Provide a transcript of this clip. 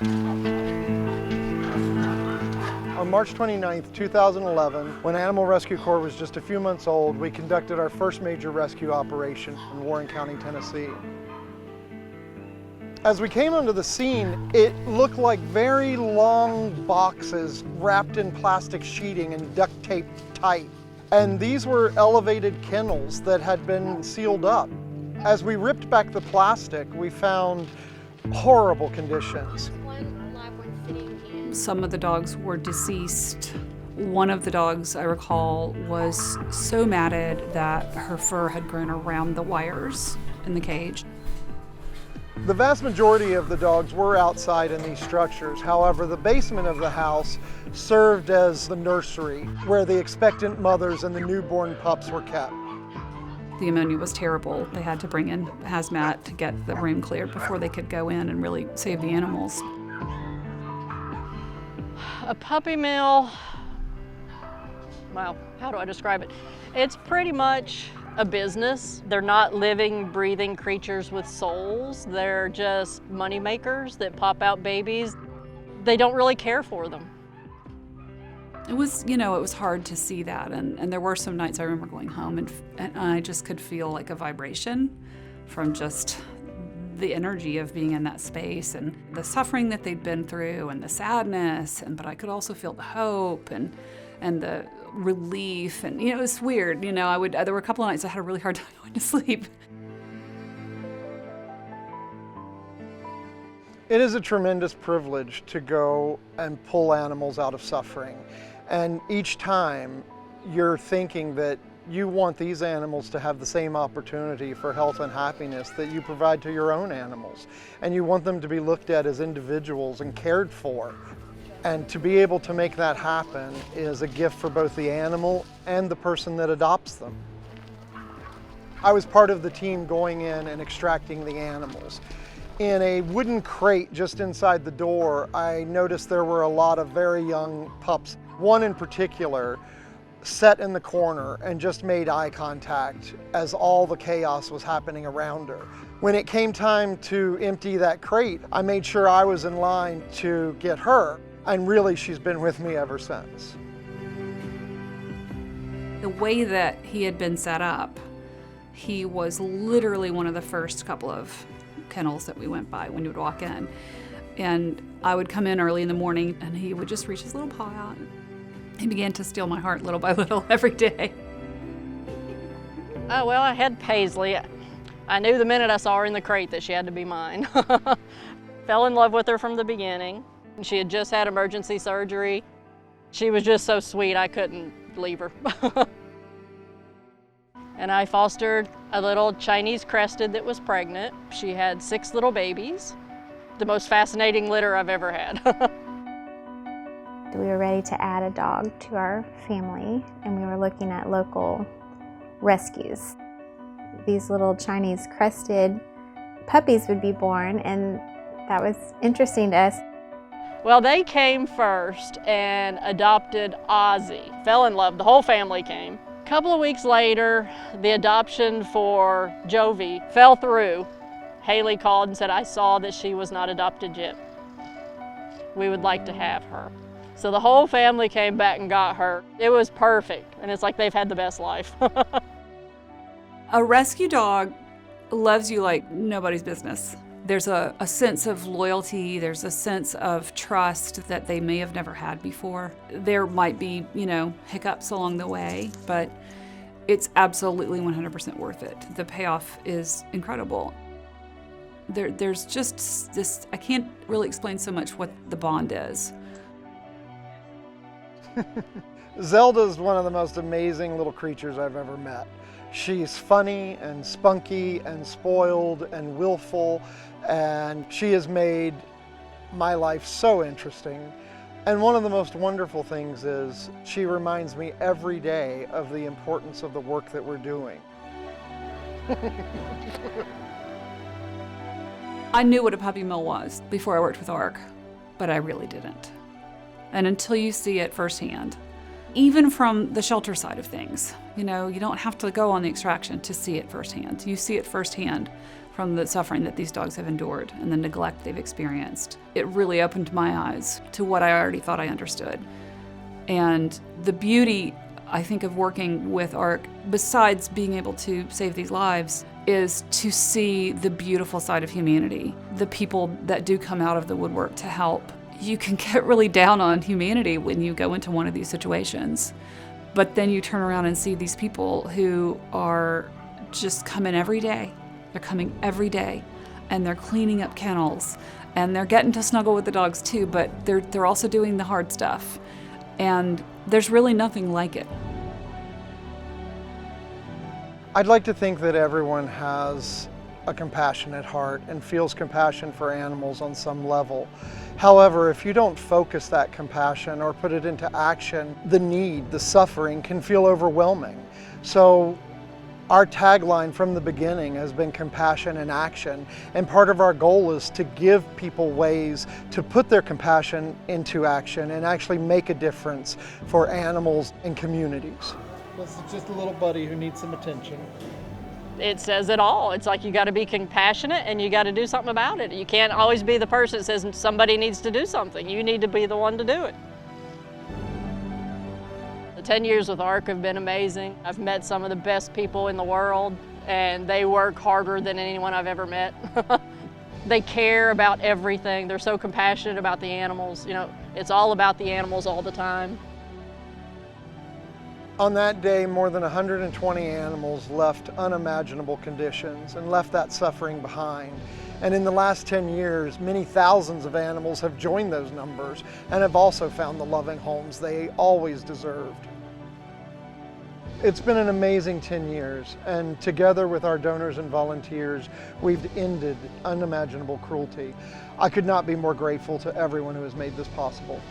On March 29, 2011, when Animal Rescue Corps was just a few months old, we conducted our first major rescue operation in Warren County, Tennessee. As we came onto the scene, it looked like very long boxes wrapped in plastic sheeting and duct taped tight. And these were elevated kennels that had been sealed up. As we ripped back the plastic, we found horrible conditions. Some of the dogs were deceased. One of the dogs, I recall, was so matted that her fur had grown around the wires in the cage. The vast majority of the dogs were outside in these structures. However, the basement of the house served as the nursery where the expectant mothers and the newborn pups were kept. The ammonia was terrible. They had to bring in hazmat to get the room cleared before they could go in and really save the animals. A puppy mill, well, how do I describe it? It's pretty much a business. They're not living, breathing creatures with souls. They're just money makers that pop out babies. They don't really care for them. It was, it was hard to see that. And there were some nights I remember going home and I just could feel like a vibration from just the energy of being in that space and the suffering that they'd been through and the sadness, but I could also feel the hope and the relief, and it was weird. There were a couple of nights I had a really hard time going to sleep. It is a tremendous privilege to go and pull animals out of suffering. And each time you're thinking that you want these animals to have the same opportunity for health and happiness that you provide to your own animals. And you want them to be looked at as individuals and cared for. And to be able to make that happen is a gift for both the animal and the person that adopts them. I was part of the team going in and extracting the animals. In a wooden crate just inside the door, I noticed there were a lot of very young pups. One in particular sat in the corner and just made eye contact as all the chaos was happening around her. When it came time to empty that crate, I made sure I was in line to get her, and really she's been with me ever since. The way that he had been set up, he was literally one of the first couple of kennels that we went by when you would walk in. And I would come in early in the morning and he would just reach his little paw out. He began to steal my heart little by little every day. Oh, well, I had Paisley. I knew the minute I saw her in the crate that she had to be mine. Fell in love with her from the beginning. She had just had emergency surgery. She was just so sweet, I couldn't leave her. And I fostered a little Chinese crested that was pregnant. She had 6 little babies. The most fascinating litter I've ever had. We were ready to add a dog to our family, and we were looking at local rescues. These little Chinese crested puppies would be born, and that was interesting to us. Well, they came first and adopted Ozzy. Fell in love, the whole family came. A couple of weeks later, the adoption for Jovi fell through. Haley called and said, I saw that she was not adopted yet. We would like to have her. So the whole family came back and got her. It was perfect, and it's like they've had the best life. A rescue dog loves you like nobody's business. There's a sense of loyalty, there's a sense of trust that they may have never had before. There might be, hiccups along the way, but it's absolutely 100% worth it. The payoff is incredible. There's just this, I can't really explain so much what the bond is. Zelda is one of the most amazing little creatures I've ever met. She's funny and spunky and spoiled and willful, and she has made my life so interesting. And one of the most wonderful things is she reminds me every day of the importance of the work that we're doing. I knew what a puppy mill was before I worked with ARC, but I really didn't. And until you see it firsthand, even from the shelter side of things, you don't have to go on the extraction to see it firsthand. You see it firsthand from the suffering that these dogs have endured and the neglect they've experienced. It really opened my eyes to what I already thought I understood. And the beauty, I think, of working with ARC, besides being able to save these lives, is to see the beautiful side of humanity, the people that do come out of the woodwork to help. You can get really down on humanity when you go into one of these situations, but then you turn around and see these people who are just coming every day. They're coming every day, and they're cleaning up kennels, and they're getting to snuggle with the dogs too, but they're also doing the hard stuff. And there's really nothing like it. I'd like to think that everyone has a compassionate heart and feels compassion for animals on some level. However, if you don't focus that compassion or put it into action, the need, the suffering can feel overwhelming. So our tagline from the beginning has been compassion in action, and part of our goal is to give people ways to put their compassion into action and actually make a difference for animals and communities. This is just a little buddy who needs some attention. It says it all. It's like you got to be compassionate and you got to do something about it. You can't always be the person that says somebody needs to do something. You need to be the one to do it. The 10 years with ARC have been amazing. I've met some of the best people in the world, and they work harder than anyone I've ever met. They care about everything. They're so compassionate about the animals. You know, it's all about the animals all the time. On that day, more than 120 animals left unimaginable conditions and left that suffering behind. And in the last 10 years, many thousands of animals have joined those numbers and have also found the loving homes they always deserved. It's been an amazing 10 years, and together with our donors and volunteers, we've ended unimaginable cruelty. I could not be more grateful to everyone who has made this possible.